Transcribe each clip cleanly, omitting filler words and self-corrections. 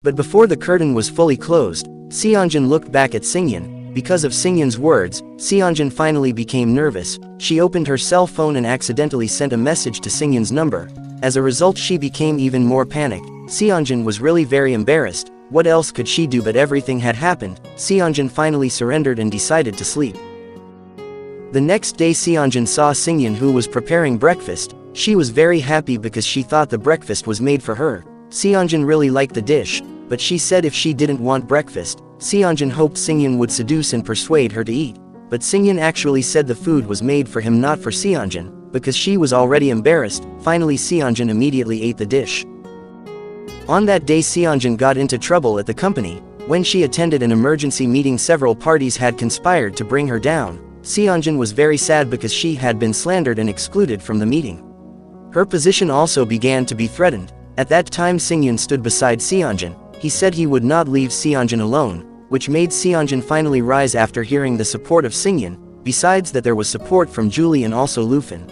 But before the curtain was fully closed, Seonjin looked back at Singyeon. Because of Singyeon's words, Seonjin finally became nervous. She opened her cell phone and accidentally sent a message to Singyeon's number. As a result, she became even more panicked. Seonjin was really very embarrassed. What else could she do, but everything had happened. Seonjin finally surrendered and decided to sleep. The next day Seonjin saw Singyeon, who was preparing breakfast. She was very happy because she thought the breakfast was made for her. Seonjin really liked the dish, but she said if she didn't want breakfast, Seonjin hoped Singyeon would seduce and persuade her to eat. But Singyeon actually said the food was made for him, not for Seonjin, because she was already embarrassed. Finally Seonjin immediately ate the dish. On that day Seonjin got into trouble at the company. When she attended an emergency meeting, several parties had conspired to bring her down. Seonjin was very sad because she had been slandered and excluded from the meeting. Her position also began to be threatened. At that time Singyeon stood beside Seonjin. He said he would not leave Seonjin alone, which made Seonjin finally rise after hearing the support of Singyeon. Besides that, there was support from Julie and also Lufin.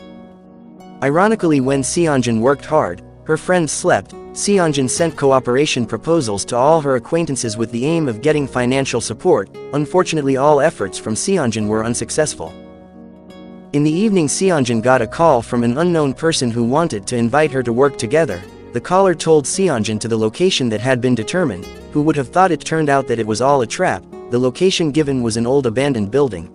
Ironically, when Seonjin worked hard, her friends slept. Seonjin sent cooperation proposals to all her acquaintances with the aim of getting financial support. Unfortunately, all efforts from Seonjin were unsuccessful. In the evening Seonjin got a call from an unknown person who wanted to invite her to work together. The caller told Seonjin to the location that had been determined. Who would have thought? It turned out that it was all a trap. The location given was an old abandoned building.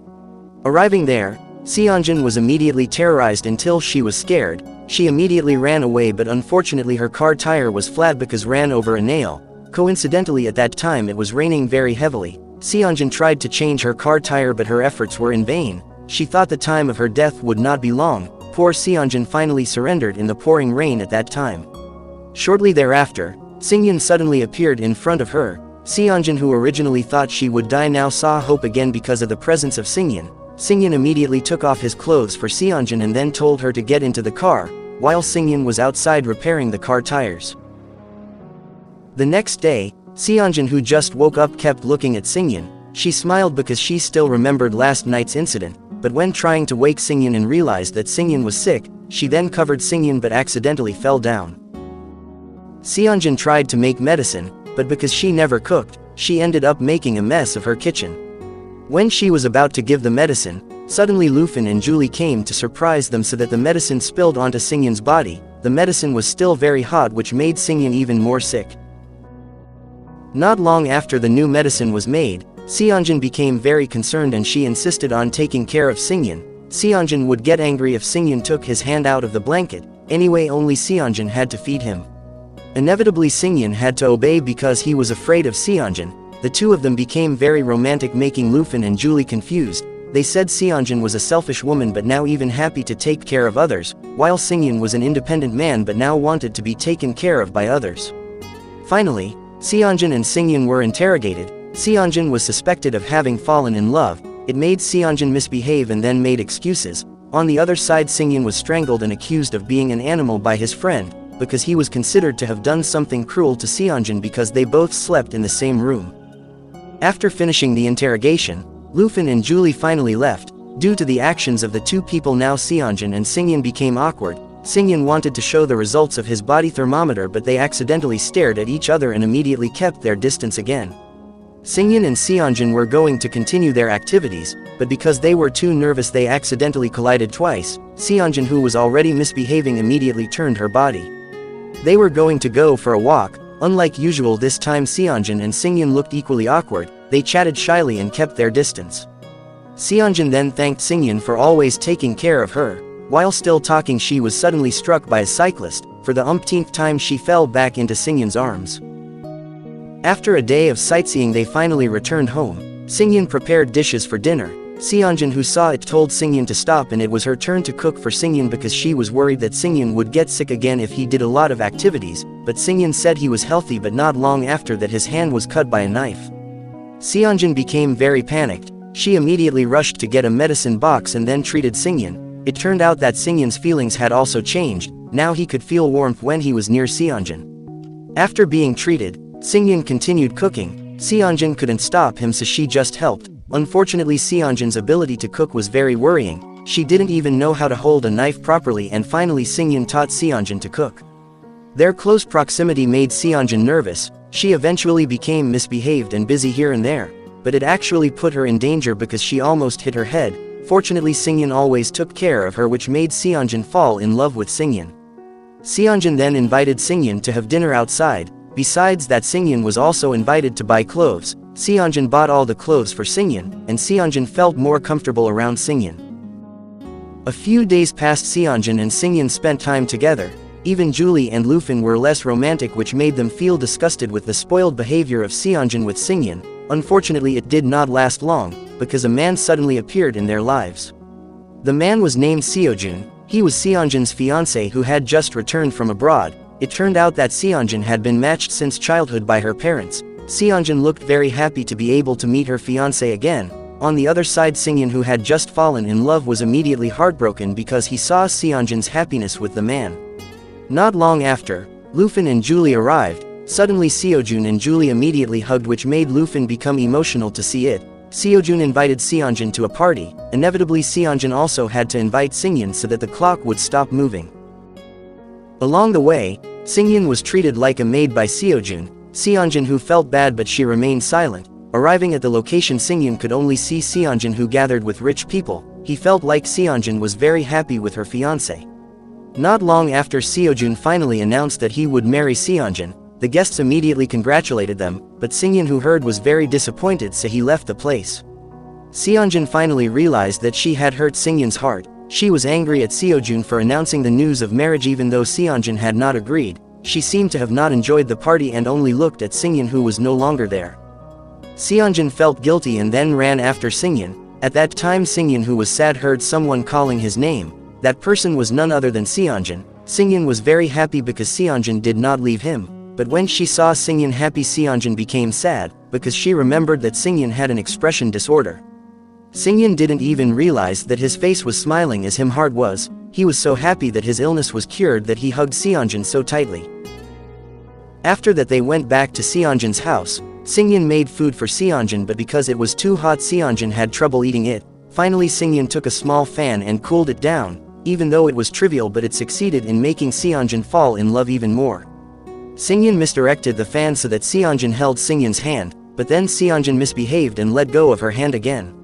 Arriving there, Seonjin was immediately terrorized until she was scared. She immediately ran away, but unfortunately her car tire was flat because ran over a nail. Coincidentally, at that time it was raining very heavily. Seonjin tried to change her car tire, but her efforts were in vain. She thought the time of her death would not be long. Poor Seonjin finally surrendered in the pouring rain at that time. Shortly thereafter, Singyeon suddenly appeared in front of her. Seonjin, who originally thought she would die, now saw hope again because of the presence of Singyeon. Singyeon immediately took off his clothes for Seonjin and then told her to get into the car, while Singyeon was outside repairing the car tires. The next day, Seonjin, who just woke up, kept looking at Singyeon. She smiled because she still remembered last night's incident, but when trying to wake Singyeon and realized that Singyeon was sick, she then covered Singyeon but accidentally fell down. Seonjin tried to make medicine, but because she never cooked, she ended up making a mess of her kitchen. When she was about to give the medicine, suddenly Lufin and Julie came to surprise them so that the medicine spilled onto Singyeon's body. The medicine was still very hot, which made Singyeon even more sick. Not long after the new medicine was made, Seonjin became very concerned and she insisted on taking care of Singyeon. Seonjin would get angry if Singyeon took his hand out of the blanket. Anyway, only Seonjin had to feed him. Inevitably Singyeon had to obey because he was afraid of Seonjin. The two of them became very romantic, making Lufin and Julie confused. They said Seonjin was a selfish woman but now even happy to take care of others, while Singyeon was an independent man but now wanted to be taken care of by others. Finally, Seonjin and Singyeon were interrogated. Seonjin was suspected of having fallen in love. It made Seonjin misbehave and then made excuses. On the other side, Singyeon was strangled and accused of being an animal by his friend, because he was considered to have done something cruel to Seonjin because they both slept in the same room. After finishing the interrogation, Lufin and Julie finally left. Due to the actions of the two people, now Seonjin and Singyeon became awkward. Singyeon wanted to show the results of his body thermometer, but they accidentally stared at each other and immediately kept their distance again. Singyeon and Seonjin were going to continue their activities, but because they were too nervous they accidentally collided twice. Seonjin, who was already misbehaving, immediately turned her body. They were going to go for a walk. Unlike usual, this time Seonjin and Singyeon looked equally awkward. They chatted shyly and kept their distance. Seonjin then thanked Singyeon for always taking care of her. While still talking, she was suddenly struck by a cyclist. For the umpteenth time she fell back into Singyeon's arms. After a day of sightseeing they finally returned home. Singyeon prepared dishes for dinner. Seonjin, who saw it, told Singyeon to stop, and it was her turn to cook for Singyeon because she was worried that Singyeon would get sick again if he did a lot of activities, but Singyeon said he was healthy, but not long after that his hand was cut by a knife. Seonjin became very panicked. She immediately rushed to get a medicine box and then treated Singyeon. It turned out that Singyeon's feelings had also changed. Now he could feel warmth when he was near Seonjin. After being treated, Singyeon continued cooking. Seonjin couldn't stop him, so she just helped. Unfortunately, Seonjin's ability to cook was very worrying. She didn't even know how to hold a knife properly, and finally Singyeon taught Seonjin to cook. Their close proximity made Seonjin nervous. She eventually became misbehaved and busy here and there, but it actually put her in danger because she almost hit her head. Fortunately, Singyeon always took care of her, which made Seonjin fall in love with Singyeon. Seonjin then invited Singyeon to have dinner outside. Besides that, Singyeon was also invited to buy clothes. Seonjin bought all the clothes for Singyeon, and Seonjin felt more comfortable around Singyeon. A few days passed. Seonjin and Singyeon spent time together. Even Julie and Lufin were less romantic, which made them feel disgusted with the spoiled behavior of Seonjin with Singyeon. Unfortunately, it did not last long, because a man suddenly appeared in their lives. The man was named Seojun. He was Seonjin's fiance who had just returned from abroad. It turned out that Seonjin had been matched since childhood by her parents. Seonjin looked very happy to be able to meet her fiance again. On the other side, Singyeon, who had just fallen in love, was immediately heartbroken because he saw Seonjin's happiness with the man. Not long after, Lufin and Julie arrived. Suddenly Seojun and Julie immediately hugged, which made Lufin become emotional to see it. Seojun invited Seonjin to a party. Inevitably, Seonjin also had to invite Singyeon so that the clock would stop moving. Along the way, Singyeon was treated like a maid by Seojun. Seonjin, who felt bad but she remained silent. Arriving at the location, Singyeon could only see Seonjin, who gathered with rich people. He felt like Seonjin was very happy with her fiancé. Not long after, Seojun finally announced that he would marry Seonjin. The guests immediately congratulated them, but Singyeon, who heard, was very disappointed, so he left the place. Seonjin finally realized that she had hurt Singyeon's heart. She was angry at Seojun for announcing the news of marriage even though Seonjin had not agreed. She seemed to have not enjoyed the party and only looked at Singyeon, who was no longer there. Seonjin felt guilty and then ran after Singyeon. At that time, Singyeon, who was sad, heard someone calling his name. That person was none other than Seonjin. Singyeon was very happy because Seonjin did not leave him. But when she saw Singyeon happy, Seonjin became sad, because she remembered that Singyeon had an expression disorder. Singyeon didn't even realize that his face was smiling as his heart was. He was so happy that his illness was cured that he hugged Seonjin so tightly. After that, they went back to Seonjin's house. Singyeon made food for Seonjin, but because it was too hot, Seonjin had trouble eating it. Finally, Singyeon took a small fan and cooled it down. Even though it was trivial, but it succeeded in making Seonjin fall in love even more. Singyeon misdirected the fan so that Seonjin held Singyeon's hand, but then Seonjin misbehaved and let go of her hand again.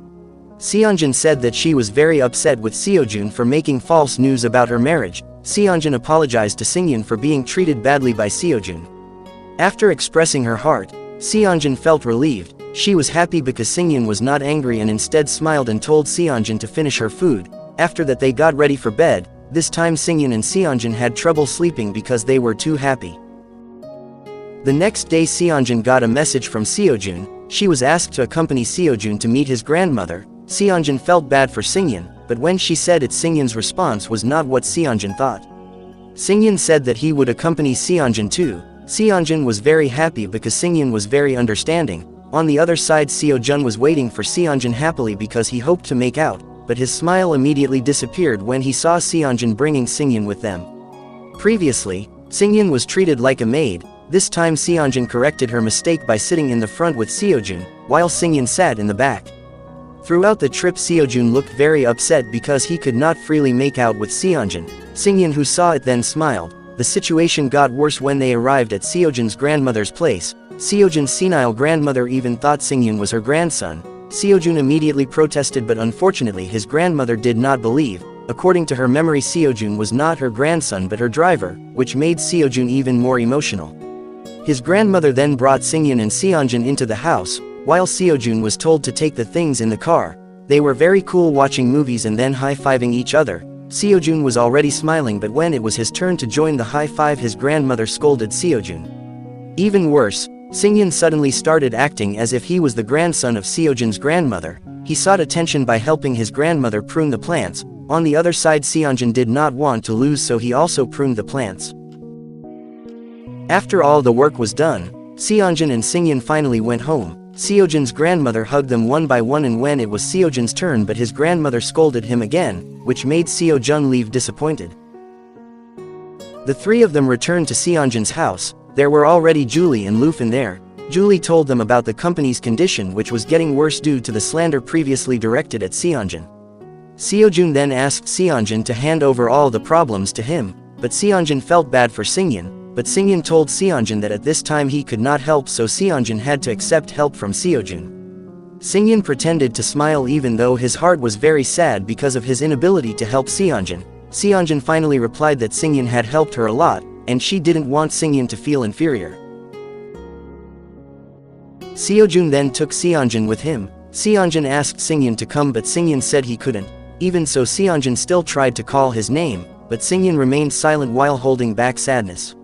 Seonjin said that she was very upset with Seojun for making false news about her marriage. Seonjin apologized to Singyeon for being treated badly by Seojun. After expressing her heart, Seonjin felt relieved. She was happy because Singyeon was not angry and instead smiled and told Seonjin to finish her food. After that, they got ready for bed. This time Singyeon and Seonjin had trouble sleeping because they were too happy. The next day, Seonjin got a message from Seojun. She was asked to accompany Seojun to meet his grandmother. Seonjin felt bad for Singyeon, but when she said it, Singyeon's response was not what Seonjin thought. Singyeon said that he would accompany Seonjin too. Seonjin was very happy because Singyeon was very understanding. On the other side, Seojun was waiting for Seonjin happily because he hoped to make out, but his smile immediately disappeared when he saw Seonjin bringing Singyeon with them. Previously, Singyeon was treated like a maid. This time Seonjin corrected her mistake by sitting in the front with Seojun, while Singyeon sat in the back. Throughout the trip, Seojun looked very upset because he could not freely make out with Seonjin. Singyeon, who saw it, then smiled. The situation got worse when they arrived at Seojun's grandmother's place. Seojun's senile grandmother even thought Singyeon was her grandson. Seojun immediately protested, but unfortunately his grandmother did not believe. According to her memory, Seojun was not her grandson but her driver, which made Seojun even more emotional. His grandmother then brought Singyeon and Seonjin into the house, while Seojun was told to take the things in the car. They were very cool watching movies and then high-fiving each other. Seojun was already smiling, but when it was his turn to join the high-five, his grandmother scolded Seojun. Even worse, Singyeon suddenly started acting as if he was the grandson of Seojun's grandmother. He sought attention by helping his grandmother prune the plants. On the other side, Seonjin did not want to lose, so he also pruned the plants. After all the work was done, Seonjin and Singyeon finally went home. Seojun's grandmother hugged them one by one, and when it was Seojun's turn, but his grandmother scolded him again, which made Seojun leave disappointed. The three of them returned to Seonjin's house. There were already Julie and Lufin there. Julie told them about the company's condition, which was getting worse due to the slander previously directed at Seonjin. Seojun then asked Seonjin to hand over all the problems to him, but Seonjin felt bad for Singyeon. but Singyun told Seonjun that at this time he could not help, so Seonjun had to accept help from Seojun. Singyun pretended to smile even though his heart was very sad because of his inability to help Seonjun. Seonjun finally replied that Singyun had helped her a lot, and she didn't want Singyun to feel inferior. Seojun then took Seonjun with him. Seonjun asked Singyun to come, but Singyun said he couldn't. Even so, Seonjun still tried to call his name, but Singyun remained silent while holding back sadness.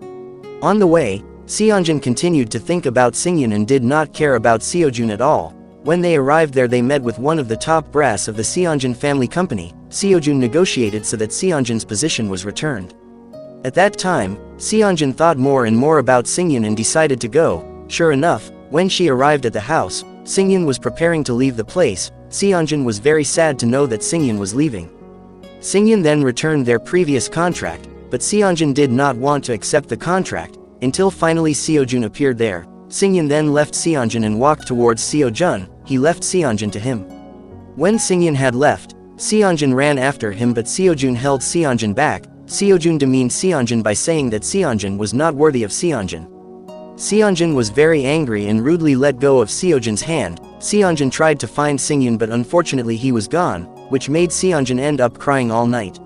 On the way, Seonjun continued to think about Singyun and did not care about Seojun at all. When they arrived there, they met with one of the top brass of the Seonjun family company. Seojun negotiated so that Seonjun's position was returned. At that time, Seonjun thought more and more about Singyun and decided to go. Sure enough, when she arrived at the house, Singyun was preparing to leave the place. Seonjun was very sad to know that Singyun was leaving. Singyun then returned their previous contract, but Seonjun did not want to accept the contract, until finally Seojun appeared there. Singyun then left Seonjun and walked towards Seojun. He left Seonjun to him. When Singyun had left, Seonjun ran after him, but Seojun held Seonjun back. Seojun demeaned Seonjun by saying that Seonjun was not worthy of Seonjun. Seonjun was very angry and rudely let go of Seojun's hand. Seonjun tried to find Singyun, but unfortunately he was gone, which made Seonjun end up crying all night.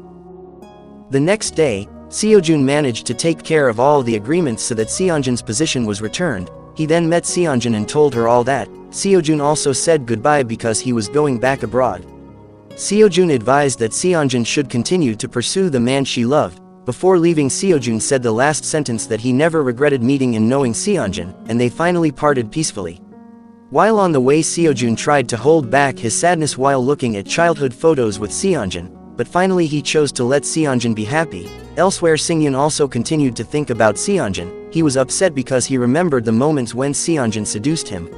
The next day, Seojun managed to take care of all the agreements so that Seonjun's position was returned. He then met Seonjun and told her all that. Seojun also said goodbye because he was going back abroad. Seojun advised that Seonjun should continue to pursue the man she loved. Before leaving, Seojun said the last sentence that he never regretted meeting and knowing Seonjun, and they finally parted peacefully. While on the way, Seojun tried to hold back his sadness while looking at childhood photos with Seonjun, but finally he chose to let Seonjun be happy. Elsewhere, Singyun also continued to think about Seonjun. He was upset because he remembered the moments when Seonjun seduced him.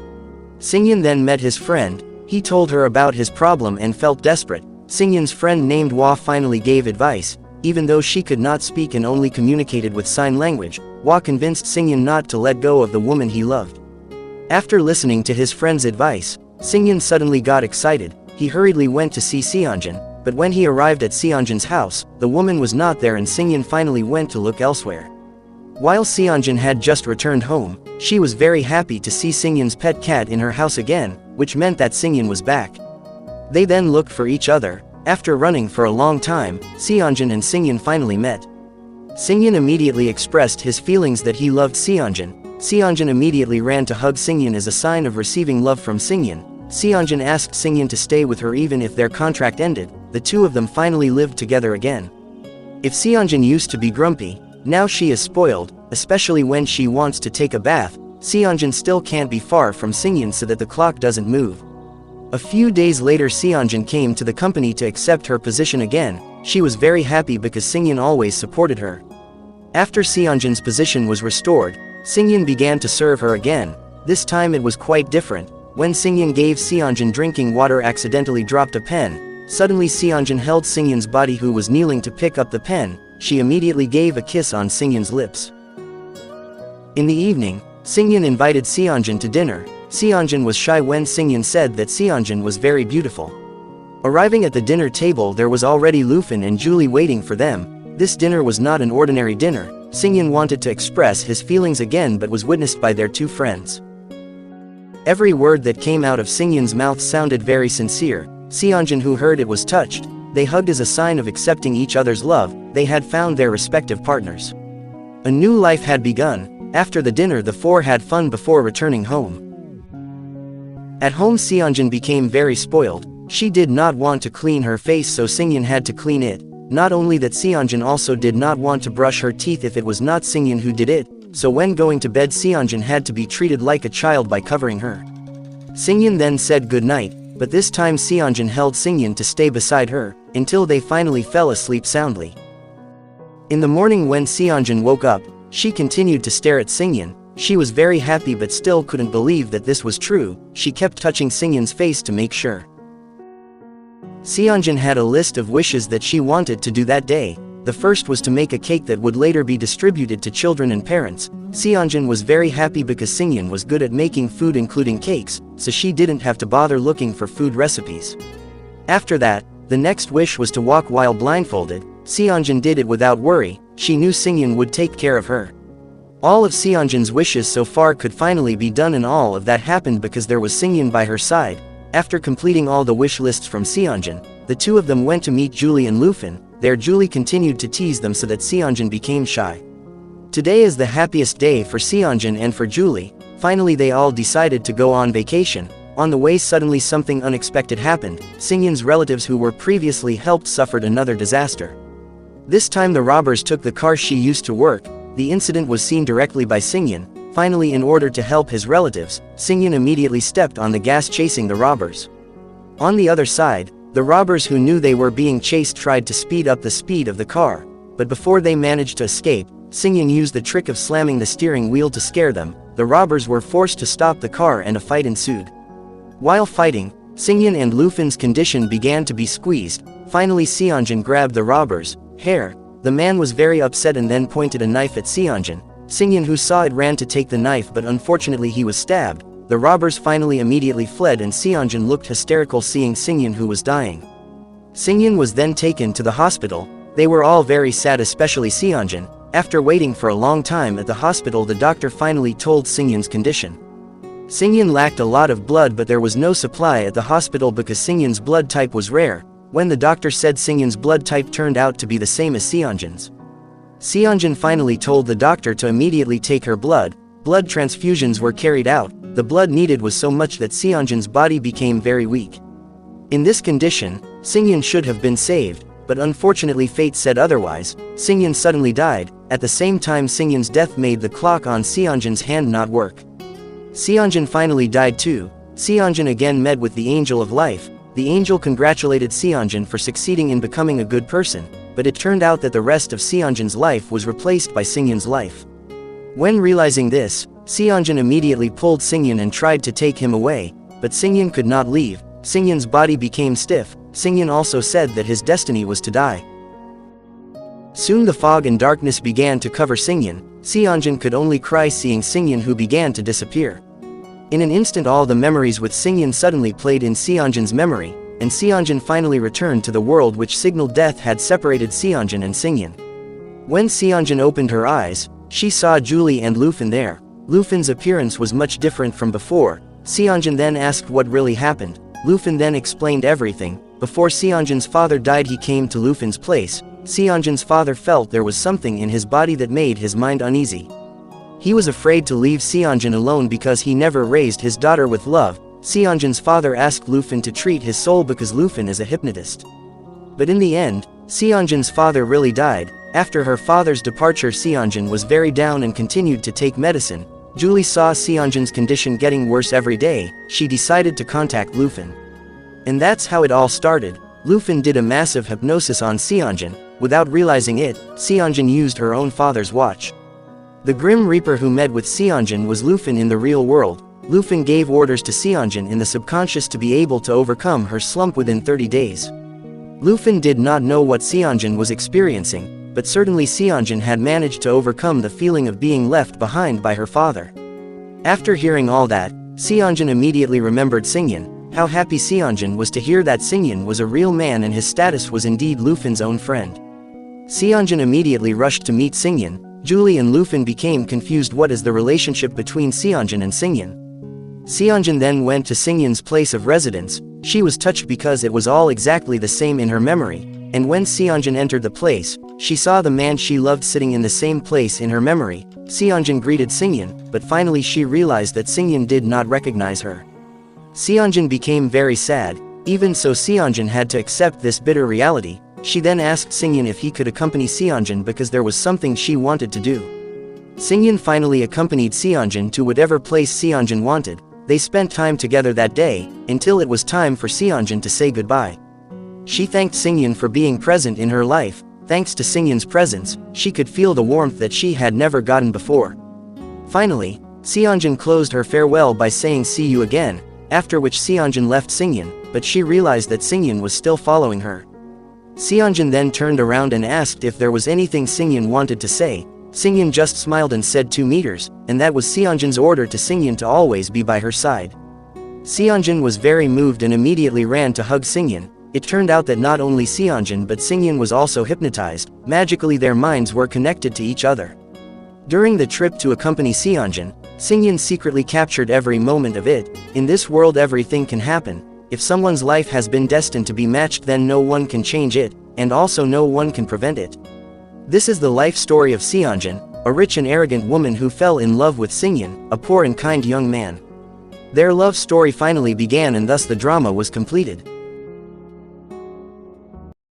Singyun then met his friend. He told her about his problem and felt desperate. Singyun's friend named Hwa finally gave advice. Even though she could not speak and only communicated with sign language, Hwa convinced Singyun not to let go of the woman he loved. After listening to his friend's advice, Singyun suddenly got excited. He hurriedly went to see Seonjun, but when he arrived at Seonjun's house, the woman was not there and Singyun finally went to look elsewhere. While Seonjun had just returned home, she was very happy to see Singyun's pet cat in her house again, which meant that Singyun was back. They then looked for each other. After running for a long time, Seonjun and Singyun finally met. Singyun immediately expressed his feelings that he loved Seonjun. Seonjun immediately ran to hug Singyun as a sign of receiving love from Singyun. Seonjun asked Singyun to stay with her even if their contract ended. The two of them finally lived together again. If Seonjun used to be grumpy, now she is spoiled, especially when she wants to take a bath. Seonjun still can't be far from Singyun so that the clock doesn't move. A few days later, Seonjun came to the company to accept her position again. She was very happy because Singyun always supported her. After Seonjun's position was restored, Singyun began to serve her again. This time it was quite different. When Singyun gave Seonjun drinking water, accidentally dropped a pen. Suddenly Seonjun held Singyun's body, who was kneeling, to pick up the pen. She immediately gave a kiss on Singyun's lips. In the evening, Singyun invited Seonjun to dinner. Seonjun was shy when Singyun said that Seonjun was very beautiful. Arriving at the dinner table, there was already Lufin and Julie waiting for them. This dinner was not an ordinary dinner. Singyun wanted to express his feelings again but was witnessed by their two friends. Every word that came out of Singyun's mouth sounded very sincere. Seonjun, who heard it, was touched. They hugged as a sign of accepting each other's love. They had found their respective partners. A new life had begun. After the dinner, the four had fun before returning home. At home, Seonjun became very spoiled. She did not want to clean her face, so Singyun had to clean it. Not only that, Seonjun also did not want to brush her teeth if it was not Singyun who did it, so when going to bed, Seonjun had to be treated like a child by covering her. Singyun then said goodnight, but this time Seonjun held Singyun to stay beside her, until they finally fell asleep soundly. In the morning, when Seonjun woke up, she continued to stare at Singyun. She was very happy but still couldn't believe that this was true. She kept touching Singyun's face to make sure. Seonjun had a list of wishes that she wanted to do that day. The first was to make a cake that would later be distributed to children and parents. Seonjun was very happy because Singyun was good at making food, including cakes, so she didn't have to bother looking for food recipes. After that, the next wish was to walk while blindfolded. Seonjun did it without worry. She knew Singyun would take care of her. All of Seonjin's wishes so far could finally be done, and all of that happened because there was Singyeon by her side. After completing all the wish lists from Seonjin, the two of them went to meet Julie and Lufin. There Julie continued to tease them so that Seonjin became shy. Today is the happiest day for Seonjin and for Julie. Finally they all decided to go on vacation. On the way suddenly something unexpected happened. Singyeon's relatives who were previously helped suffered another disaster. This time the robbers took the car she used to work. The incident was seen directly by Singyeon. Finally, in order to help his relatives, Singyeon immediately stepped on the gas chasing the robbers. On the other side, the robbers who knew they were being chased tried to speed up the speed of the car, but before they managed to escape, Singyeon used the trick of slamming the steering wheel to scare them. The robbers were forced to stop the car and a fight ensued. While fighting, Singyeon and Lufin's condition began to be squeezed. Finally Seonjin grabbed the robber's hair. The man was very upset and then pointed a knife at Seonjin. Singyeon, who saw it, ran to take the knife, but unfortunately he was stabbed. The robbers finally immediately fled and Seonjin looked hysterical seeing Singyeon, who was dying. Singyeon was then taken to the hospital. They were all very sad, especially Seonjin. After waiting for a long time at the hospital, the doctor finally told Singyeon's condition. Singyeon lacked a lot of blood, but there was no supply at the hospital because Singyeon's blood type was rare. When the doctor said Singyeon's blood type turned out to be the same as Seonjin's. Seonjin finally told the doctor to immediately take her blood. Blood transfusions were carried out. The blood needed was so much that Seonjin's body became very weak. In this condition, Singyeon should have been saved, but unfortunately fate said otherwise. Singyeon suddenly died. At the same time, Singyeon's death made the clock on Seonjin's hand not work. Seonjin finally died too. Seonjin again met with the Angel of Life. The angel congratulated Seonjin for succeeding in becoming a good person, but it turned out that the rest of Seonjin's life was replaced by Singyeon's life. When realizing this, Seonjin immediately pulled Singyeon and tried to take him away, but Singyeon could not leave. Singyeon's body became stiff. Singyeon also said that his destiny was to die. Soon the fog and darkness began to cover Singyeon. Seonjin could only cry seeing Singyeon, who began to disappear. In an instant all the memories with Singyeon suddenly played in Seonjin's memory, and Seonjin finally returned to the world which signaled death had separated Seonjin and Singyeon. When Seonjin opened her eyes, she saw Julie and Lufin there. Lufin's appearance was much different from before. Seonjin then asked what really happened. Lufin then explained everything. Before Seonjin's father died, he came to Lufin's place. Seonjin's father felt there was something in his body that made his mind uneasy. He was afraid to leave Seonjin alone because he never raised his daughter with love. Seonjin's father asked Lufin to treat his soul because Lufin is a hypnotist. But in the end, Seonjin's father really died. After her father's departure, Seonjin was very down and continued to take medicine. Julie saw Seonjin's condition getting worse every day. She decided to contact Lufin. And that's how it all started. Lufin did a massive hypnosis on Seonjin. Without realizing it, Seonjin used her own father's watch. The Grim Reaper who met with Seonjin was Lufin in the real world. Lufin gave orders to Seonjin in the subconscious to be able to overcome her slump within 30 days. Lufin did not know what Seonjin was experiencing, but certainly Seonjin had managed to overcome the feeling of being left behind by her father. After hearing all that, Seonjin immediately remembered Singyeon. How happy Seonjin was to hear that Singyeon was a real man and his status was indeed Lufin's own friend. Seonjin immediately rushed to meet Singyeon. Julie and Lufin became confused. What is the relationship between Seonjin and Singyeon? Seonjin then went to Singyeon's place of residence. She was touched because it was all exactly the same in her memory, and when Seonjin entered the place, she saw the man she loved sitting in the same place in her memory. Seonjin greeted Singyeon, but finally she realized that Singyeon did not recognize her. Seonjin became very sad. Even so, Seonjin had to accept this bitter reality. She then asked Singyeon if he could accompany Seonjin because there was something she wanted to do. Singyeon finally accompanied Seonjin to whatever place Seonjin wanted. They spent time together that day, until it was time for Seonjin to say goodbye. She thanked Singyeon for being present in her life. Thanks to Singyeon's presence, she could feel the warmth that she had never gotten before. Finally, Seonjin closed her farewell by saying see you again, after which Seonjin left Singyeon, but she realized that Singyeon was still following her. Seonjin then turned around and asked if there was anything Singyeon wanted to say. Singyeon just smiled and said 2 meters, and that was Seonjin's order to Singyeon to always be by her side. Seonjin was very moved and immediately ran to hug Singyeon. It turned out that not only Seonjin but Singyeon was also hypnotized. Magically their minds were connected to each other. During the trip to accompany Seonjin, Singyeon secretly captured every moment of it. In this world everything can happen. If someone's life has been destined to be matched, then no one can change it, and also no one can prevent it. This is the life story of Seonjin, a rich and arrogant woman who fell in love with Singyeon, a poor and kind young man. Their love story finally began, and thus the drama was completed.